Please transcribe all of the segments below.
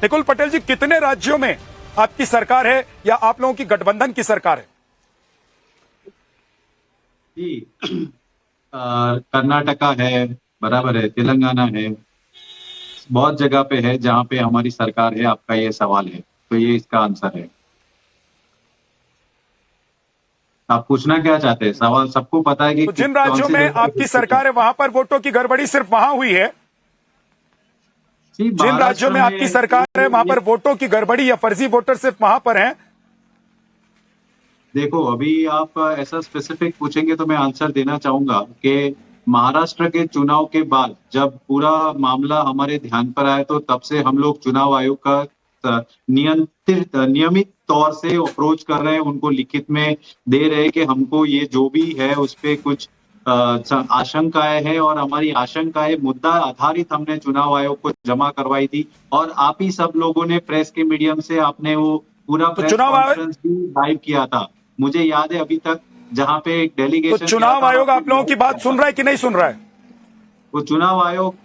निकुल पटेल जी, कितने राज्यों में आपकी सरकार है या आप लोगों की गठबंधन की सरकार है? जी कर्नाटका है, बराबर है, तेलंगाना है, बहुत जगह पे है जहाँ पे हमारी सरकार है। आपका ये सवाल है तो ये इसका आंसर है। आप पूछना क्या चाहते हैं? सवाल सबको पता है कि तो जिन कौन राज्यों सी में जगह पे आपकी कुछ है। सरकार है वहां पर वोटों की गड़बड़ी सिर्फ वहां हुई है? जी जिन राज्यों महाराष्ट्र में आपकी में सरकार है वहां ये पर वोटों की गड़बड़ी या फर्जी वोटर सिर्फ वहां पर हैं? देखो, अभी आप ऐसा स्पेसिफिक पूछेंगे तो मैं आंसर देना चाहूंगा कि महाराष्ट्र के चुनाव के बाद जब पूरा मामला हमारे ध्यान पर आया तो तब से हम लोग चुनाव आयोग का नियमित तौर से अप्रोच कर रहे हैं, उनको लिखित में दे रहे हैं कि हमको ये जो भी है उस पे कुछ आशंकाएं हैं और हमारी आशंकाएं मुद्दा आधारित हमने चुनाव आयोग को जमा करवाई थी। और आप ही सब लोगों ने प्रेस के मीडियम से आपने वो पूरा तो प्रेस कॉन्फ्रेंस भी लाइव किया था, मुझे याद है अभी तक, जहां पे एक डेलीगेशन गया चुनाव था और आयोग आपने आप लोगों की लाइव किया बात सुन था। रहा है कि नहीं सुन रहा है? वो चुनाव आयोग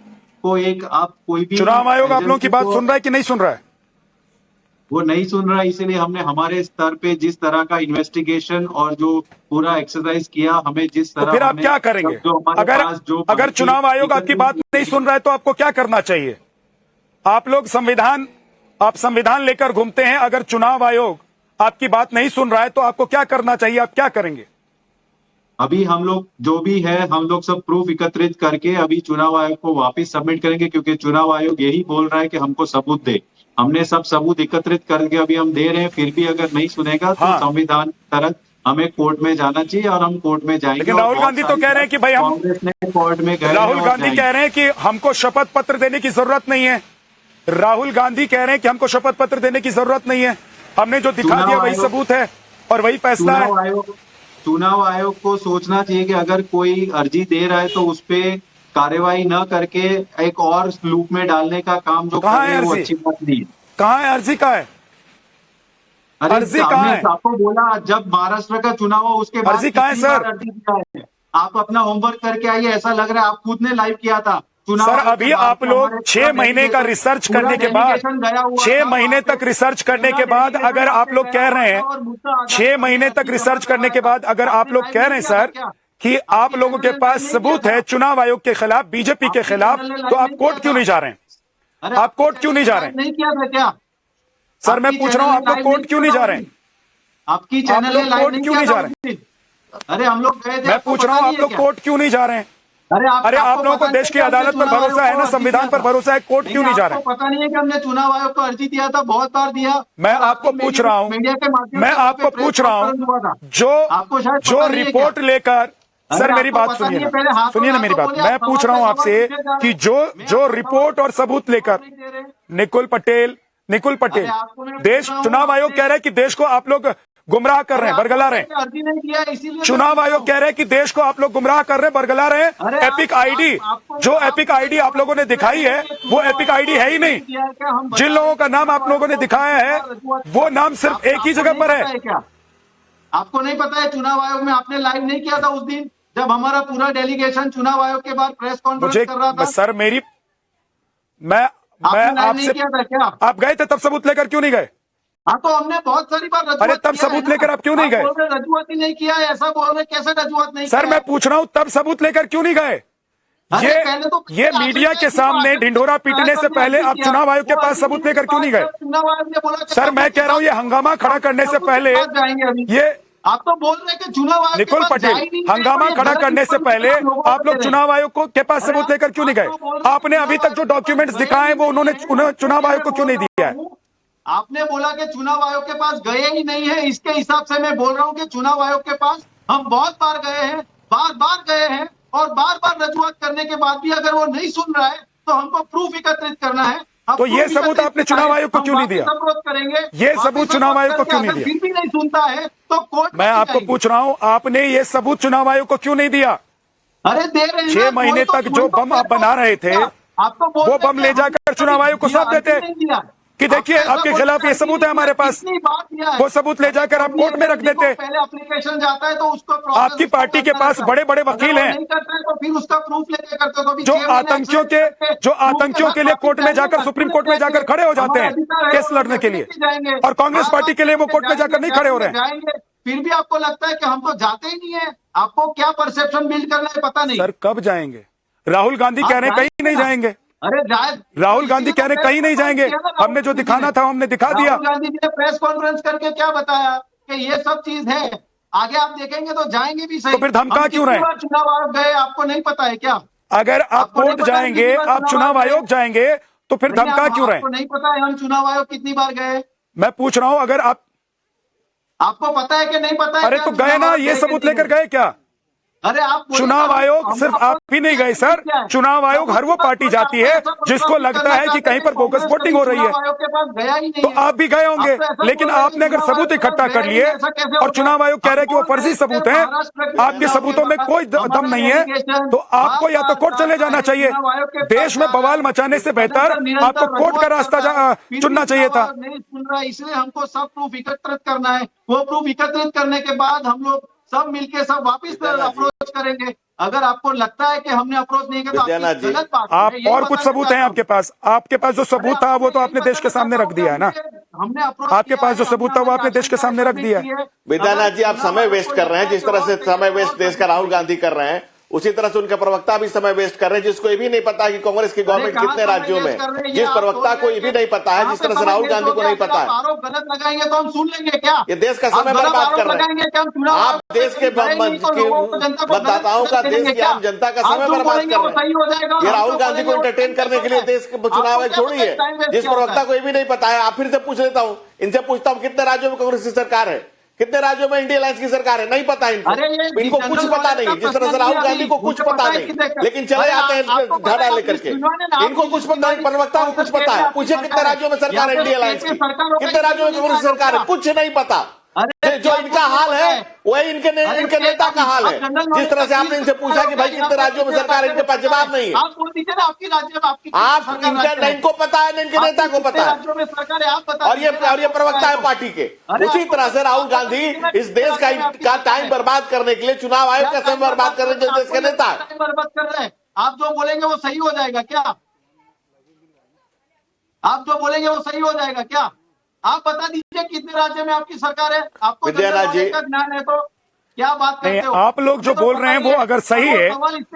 को एक आप कोई भी चुनाव आयोग आप लोगों की एजेंसी बात को सुन रहा है कि नहीं सुन रहा है? वो नहीं सुन रहा, इसीलिए हमने हमारे स्तर पे जिस तरह का इन्वेस्टिगेशन और जो पूरा एक्सरसाइज किया, हमें जिस तो तरह फिर आप हमने क्या सब करेंगे? जो हमारे अगर पास जो अगर माहिती चुनाव आयोग आपकी एकत्रित बात नहीं की। सुन रहा है तो आपको क्या करना चाहिए? आप संविधान लेकर घूमते हैं। अगर चुनाव आयोग आपकी बात नहीं सुन रहा है तो आपको क्या करना चाहिए? आप क्या करेंगे? अभी हम लोग जो भी है हम लोग सब प्रूफ एकत्रित करके अभी चुनाव आयोग को वापस सबमिट करेंगे, क्योंकि चुनाव आयोग यही बोल रहा है कि हमको सबूत दे। हमने सब सबूत एकत्रित करके अभी हम दे रहे हैं, फिर भी अगर नहीं सुनेगा तो हाँ, संविधान तहत हमें कोर्ट में जाना चाहिए और हम कोर्ट में जाएंगे। लेकिन और राहुल बहुत गांधी तो सारी कह रहे बार हैं कि भाई हम कांग्रेस ने कोर्ट में गए हैं राहुल और गांधी कह जाएंगे। रहे हैं कि हमको शपथ पत्र देने की जरूरत नहीं है। राहुल गांधी कह रहे हैं कि हमको शपथ पत्र देने की जरूरत नहीं है। हमने जो दिखा दिया चुनाव वही आयोग सबूत है और वही फैसला है। चुनाव आयोग को सोचना चाहिए कि अगर कोई अर्जी दे रहा है तो उस पे कार्रवाई न करके एक और लूप में डालने का काम जो कर कहाँ रहे है हैं वो अर्जी? अच्छी बात नहीं है। कहाँ है अर्जी? कहाँ है अरे अर्जी? हमने कहाँ है आपको बोला जब महाराष्ट्र का चुनाव हो उसके बाद अर्जी? कहाँ है कितनी बार सर? अर्जी दिया है। आप अपना होमवर्क करके आइए, ऐसा लग रहा है आप खुद ने लाइव किया था चुनाव सर आयोग के अभी बाद आप से। लोग हमारे 6 महीने का रिसर्च करने के बाद, गया हुआ 6 महीने था तक रिसर्च करने पूरा के बाद डेलीगेशन अगर वहां आप पे लोग गया कह हुआ रहे था हैं, और मुद्दा छह आधारित हमने महीने तक अर्जी जमा रिसर्च करने करवाया के था। बाद अगर आप आपने लोग लाइव कह नहीं रहे हैं किया था सर क्या? कि आप आपकी लोगों चैनल के ने पास लाइव नहीं किया सबूत है था? चुनाव आयोग के खिलाफ, बीजेपी के आपकी खिलाफ, चैनल ने तो लाइव आप नहीं किया कोर्ट क्यों था? नहीं जा रहे हैं? अरे आप आपकी कोर्ट क्यों चैनल नहीं ने जा रहे लाइव हैं? नहीं किया था क्या? सर मैं आपकी पूछ रहा चैनल हूं ने आप लोग लाइव नहीं कोर्ट क्यों किया नहीं था जा उस रहे हैं? दिन? आपकी आप चैनल ने लोग लाइव कोर्ट नहीं क्यों किया नहीं था जा उस रहे हैं? दिन? अरे हम लोग गए थे, मैं आपको पूछ रहा पता हूं नहीं आप है लोग क्या? कोर्ट क्यों नहीं जा रहे हैं? अरे अरे आप आपको लोगों को पता नहीं देश है की कि हमने अदालत पर चुनाव आयोग भरोसा है को ना, अर्जी संविधान दिया पर था? भरोसा है, कोर्ट नहीं, क्यों नहीं जा रहे आपको हैं? पता नहीं है कि हमने चुनाव आयोग को अर्जी दिया था, बहुत बार दिया। मैं और आपको आपकी पूछ रहा हूं, मीडिया के माध्यम मैं से वहां पे आपको प्रेस पूछ रहा हूं, कॉन्फ्रेंस हुआ था। जो आपको शायद जो पता नहीं है क्या? रिपोर्ट लेकर, सर अरे मेरी आपको बात पता सुनिए नहीं है, ना, पहले हाँ तो सुनिए ना ना मेरी तो बात। बोले। मैं आप पूछ सवाल रहा पे हूं सवाल आपसे पूछे जा रहे कि हैं। जो मैं जो आपको सवाल रिपोर्ट और सबूत लेकर, जवाब नहीं दे रहे। निकुल पटेल, निकुल अरे पटेल, आपको मैं बोल देश रहा हूँ चुनाव आयोग आपने। कह रहा है कि देश को आप लोग गुमराह कर अरे रहे हैं, आपको बरगला रहे हैं। अर्जी नहीं दिया है, इसीलिए मैं चुनाव पूछ रहा आयोग हूँ। कह रहे हैं कि देश को आप लोग गुमराह कर रहे हैं, बरगला रहे अरे हैं। एपिक आईडी, जो आप एपिक मुझे आईडी आप सवाल लोगों ने पूछ रहे दिखाई हैं है कि वो चुनाव एपिक आयोग को आईडी है ही अर्जी नहीं। नहीं दिया है क्या? हम जिन बता रहे लोगों हैं का कि नाम आप चुनाव लोगों आयोग ने को दिखाया कितनी है बार रजूआत वो किया। नाम सिर्फ एक ही आपको जगह नहीं पर पता है। है क्या? आपको नहीं पता है चुनाव आयोग में आपने लाइव नहीं किया था उस दिन, जब हमारा पूरा डेलीगेशन चुनाव आयोग के बाद प्रेस कॉन्फ्रेंस मुझे कर रहा था? सर मेरी मैं आपने लाइव नहीं आपसे, किया था क्या? आप गए थे तब सबूत लेकर क्यों नहीं गए? हाँ तो हमने बहुत सारी बार अरे रजूआत तब किया है सबूत ना। लेकर आप क्यों नहीं आप गए? बोल रहे रजूआत ही नहीं किया है, ऐसा बोल रहे, कैसे रजूआत नहीं सर किया मैं है? पूछ रहा हूं तब सबूत लेकर क्यों नहीं गए? अरे ये पहले तो ये मीडिया के सामने ढिंढोरा पीटने से पहले आप चुनाव आयोग के पास सबूत लेकर क्यों नहीं गए? चुनाव आयोग ने बोला कि सर मैं सबूत के कह रहा हूं ये साथ हंगामा खड़ा करने से सबूत के पहले, साथ जाएंगे अभी। ये आप तो बोल रहे हैं कि चुनाव आयोग के निकुल पास जा पटेल, ही नहीं रहे, हंगामा और ये खड़ा गलत करने से पहले इंफॉर्मेशन लोगों को आप दे लोग रहे हैं। चुनाव आयोग को के पास अरे सबूत लेकर क्यों नहीं आप गए? तो बोल रहे हैं आपने अभी तक जो डॉक्यूमेंट्स दिखाए वो उन्होंने चुनाव आयोग को क्यों नहीं दिया है? आपने बोला कि चुनाव आयोग के पास गए ही नहीं है, इसके हिसाब से मैं बोल रहा हूँ कि चुनाव आयोग के पास हम बहुत बार गए हैं, बार बार गए हैं, और बार बार रजूआत करने के बाद भी अगर वो नहीं सुन रहा है तो हमको प्रूफ एकत्रित करना है। तो ये सबूत आपने चुनाव आयोग को क्यों नहीं दिया? करेंगे ये सबूत चुनाव आयोग को क्यों नहीं दिया? फिर भी नहीं सुनता है तो कोर्ट मैं आपको पूछ रहा हूं आपने ये सबूत चुनाव आयोग को क्यों नहीं दिया? अरे दे रहे हैं 6 महीने तक जो बम आप बना रहे थे आपको वो बम ले जाकर चुनाव आयोग को सौंप देते। कि देखिए आपके खिलाफ ये सबूत है हमारे पास, वो सबूत ले जाकर आप कोर्ट में रख देते। पहले एप्लीकेशन जाता है तो उसको आपकी पार्टी के पास बड़े बड़े वकील हैं नहीं करता है तो फिर उसका प्रूफ लेके करते हो। जो आतंकियों के लिए कोर्ट में जाकर, सुप्रीम कोर्ट में जाकर खड़े हो जाते हैं केस लड़ने के लिए, और कांग्रेस पार्टी के लिए वो कोर्ट में जाकर नहीं खड़े हो रहे हैं। फिर भी आपको लगता है कि हम तो जाते ही नहीं है। आपको क्या परसेप्शन बिल्ड करना है पता नहीं। सर कब जाएंगे? राहुल गांधी कह रहे हैं कहीं नहीं जाएंगे। अरे राहुल गांधी कह रहे हैं कहीं नहीं जाएंगे, हमने जो दिखाना था हमने दिखा दिया। राहुल गांधी जी ने प्रेस कॉन्फ्रेंस करके क्या बताया कि ये सब चीज है, आगे आप देखेंगे तो जाएंगे भी सही। तो फिर धमका क्यों रहे? चुनाव आयोग गए, आपको नहीं पता है क्या? अगर आप कोर्ट जाएंगे, आप चुनाव आयोग जाएंगे, तो फिर धमका क्यों रहे? आपको नहीं पता है हम चुनाव आयोग कितनी बार गए? मैं पूछ रहा हूं, अगर आपको पता है कि नहीं पता है? अरे तो गए ना, ये सबूत लेकर गए क्या? अरे आप चुनाव आयोग सिर्फ आप ही नहीं गए सर, चुनाव आयोग हर वो पार्टी जाती है जिसको लगता है कि कहीं पर बोगस वोटिंग हो रही है, आयोग के पास गया ही नहीं तो आप भी गए होंगे। लेकिन आपने अगर सबूत इकट्ठा कर लिए और चुनाव आयोग कह रहा है कि वो फर्जी सबूत हैं, आपके सबूतों में कोई दम नहीं है, तो आपको या तो कोर्ट चले जाना चाहिए। देश में बवाल मचाने से बेहतर आपको कोर्ट का रास्ता चुनना चाहिए था। नहीं सुन रहा, इसलिए हमको सब प्रूफ एकत्रित करना है। वो प्रूफ एकत्रित करने के बाद हम लोग सब मिलके सब वापस अप्रोच करेंगे। अगर आपको लगता है कि हमने अप्रोच नहीं किया तो आपकी गलत बात है। आप और कुछ सबूत हैं आपके पास? आपके पास जो सबूत था वो तो आपने देश के सामने रख दिया है ना। हमने आपके पास जो सबूत था वो आपने देश के सामने रख दिया है। विद्यानाथ जी, आप समय वेस्ट कर रहे हैं। जिस तरह से समय वेस्ट देश का राहुल गांधी कर रहे हैं, उसी तरह से उनके प्रवक्ता भी समय वेस्ट कर रहे हैं, जिसको ये भी नहीं पता कि कांग्रेस की गवर्नमेंट कितने राज्यों में। जिस प्रवक्ता को ये भी नहीं पता है, जिस तरह से राहुल गांधी को नहीं पता है। आरोप गलत लगाएंगे तो हम सुन लेंगे क्या? ये देश का समय बर्बाद कर रहे हैं आप। देश के मतदाताओं का, देश की आम जनता का समय बर्बाद कर रहे हैं। ये राहुल गांधी को एंटरटेन करने के लिए देश के चुनाव छोड़ी है। जिस प्रवक्ता को ये भी नहीं पता है, आप फिर से पूछ लेता हूँ, इनसे पूछता हूँ, कितने राज्यों में कांग्रेस की सरकार है, कितने राज्यों में इंडिया अलायंस की सरकार है? नहीं पता इनको कुछ पता नहीं। जिस तरह से राहुल गांधी को कुछ पता नहीं, लेकिन चले जाते हैं झाड़ा लेकर के। इनको कुछ पता नहीं, प्रवक्ता को कुछ पता है। पूछे कितने राज्यों में सरकार है इंडिया अलायंस की, कितने राज्यों में कांग्रेस सरकार है? कुछ नहीं पता। जो इनका हाल है वही इनके नेता का हाल है। जिस तरह से आपने इनसे पूछा कि भाई कितने राज्यों में सरकार है, इनके पास जवाब नहीं है। आप बोल दीजिए ना, आपकी राज्य में आपकी आप इनका इनको पता है ना, इनके नेता को पता है। राज्यों में सरकार है, आप बता। और ये प्रवक्ता है पार्टी के। उसी तरह से राहुल गांधी इस देश का टाइम बर्बाद करने के लिए, चुनाव आयोग का समय बर्बाद करने के लिए देश के नेता है। बर्बाद कर रहे हैं। आप जो बोलेंगे वो सही हो जाएगा क्या? आप जो बोलेंगे वो सही हो जाएगा क्या? आप बता दीजिए कितने राज्य में आपकी सरकार है। आपको विद्यानाथ जी, ज्ञान है तो क्या बात करते हो? आप लोग जो बोल रहे हैं वो अगर सही है,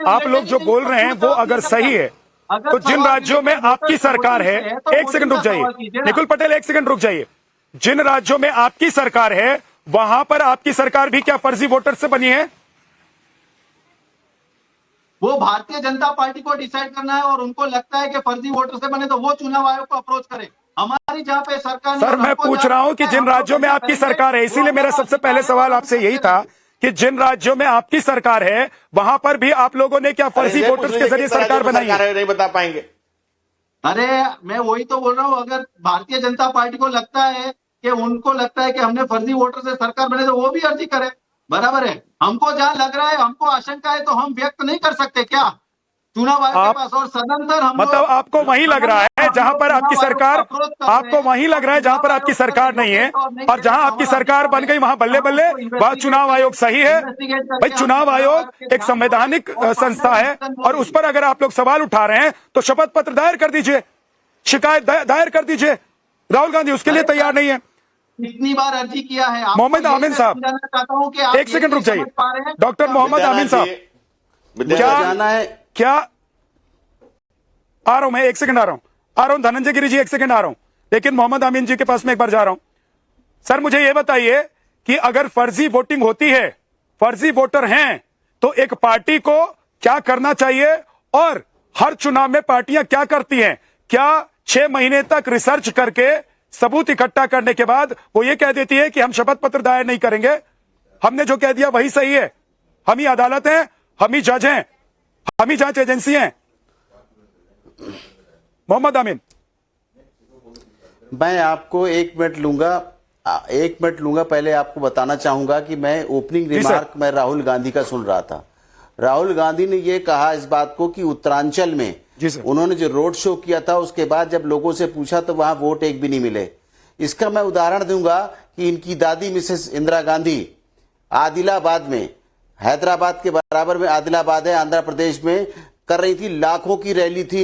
आप लोग जो बोल रहे हैं वो अगर सही है, तो जिन राज्यों में आपकी सरकार है, एक सेकंड रुक जाइए निकुल पटेल, एक सेकंड रुक जाइए। जिन राज्यों में आपकी सरकार है वहां पर आपकी सरकार भी क्या फर्जी वोटर से बनी है? वो भारतीय जनता पार्टी को डिसाइड करना है, और उनको लगता है कि फर्जी वोटर से बने तो वो चुनाव आयोग को अप्रोच करे। हमारी जहां पे सरकार, सर मैं पूछ रहा हूं कि जिन राज्यों में आपकी सरकार है, इसीलिए मेरा सबसे पहले सवाल आपसे यही था कि जिन राज्यों में आपकी सरकार है वहां पर भी आप लोगों ने क्या फर्जी वोटर्स के जरिए सरकार बनाई है? नहीं बता पाएंगे। अरे मैं वही तो बोल रहा हूँ, अगर भारतीय जनता पार्टी को लगता है कि उनको लगता है कि हमने फर्जी वोटर से सरकार बने तो वो भी अर्जी करे, बराबर है। हमको जहां लग रहा है, हमको आशंका है तो हम व्यक्त नहीं कर सकते क्या चुनाव आयोग के पास? और सदंतर हम मतलब आपको वहीं लग रहा है जहां पर आपकी सरकार, आपको वहीं लग रहा है जहां पर आपकी सरकार नहीं है, और जहां आपकी सरकार बन गई वहां बल्ले बल्ले वहां चुनाव आयोग सही है। भाई चुनाव आयोग एक संवैधानिक संस्था है, और उस पर अगर आप लोग सवाल उठा रहे हैं तो शपथ पत्र दायर कर दीजिए, शिकायत दायर कर दीजिए। राहुल गांधी उसके लिए तैयार नहीं है। कितनी बार अर्जी किया है? मोहम्मद आमीन साहब, एक सेकंड रुक जाइए। डॉक्टर मोहम्मद आमीन साहब, क्या आ रहा हूं मैं, एक सेकंड आ रहा हूं। धनंजय गिरी जी एक सेकंड आ रहा हूं, लेकिन मोहम्मद आमीन जी के पास में एक बार जा रहा हूं। सर मुझे यह बताइए कि अगर फर्जी वोटिंग होती है, फर्जी वोटर हैं, तो एक पार्टी को क्या करना चाहिए, और हर चुनाव में पार्टियां क्या करती हैं? क्या 6 महीने तक रिसर्च करके सबूत इकट्ठा करने के बाद वो ये कह देती है कि हम शपथ पत्र दायर नहीं करेंगे, हमने जो कह दिया वही सही है, हम ही अदालत हैं, हम ही जज हैं, हम ही जांच एजेंसी हैं? मोहम्मद आमीन, मैं आपको 1 मिनट लूंगा। पहले आपको बताना चाहूंगा कि मैं ओपनिंग रिमार्क मैं राहुल गांधी का सुन रहा था। राहुल गांधी ने यह कहा इस बात को कि उत्तरांचल में जी सर। उन्होंने जो रोड शो किया था उसके बाद जब लोगों से पूछा तो वहां वोट एक भी नहीं मिले। इसका मैं उदाहरण दूंगा कि इनकी दादी मिसेस इंदिरा गांधी आदिलाबाद में, हैदराबाद के बराबर में आदिलाबाद है आंध्र प्रदेश में, कर रही थी, लाखों की रैली थी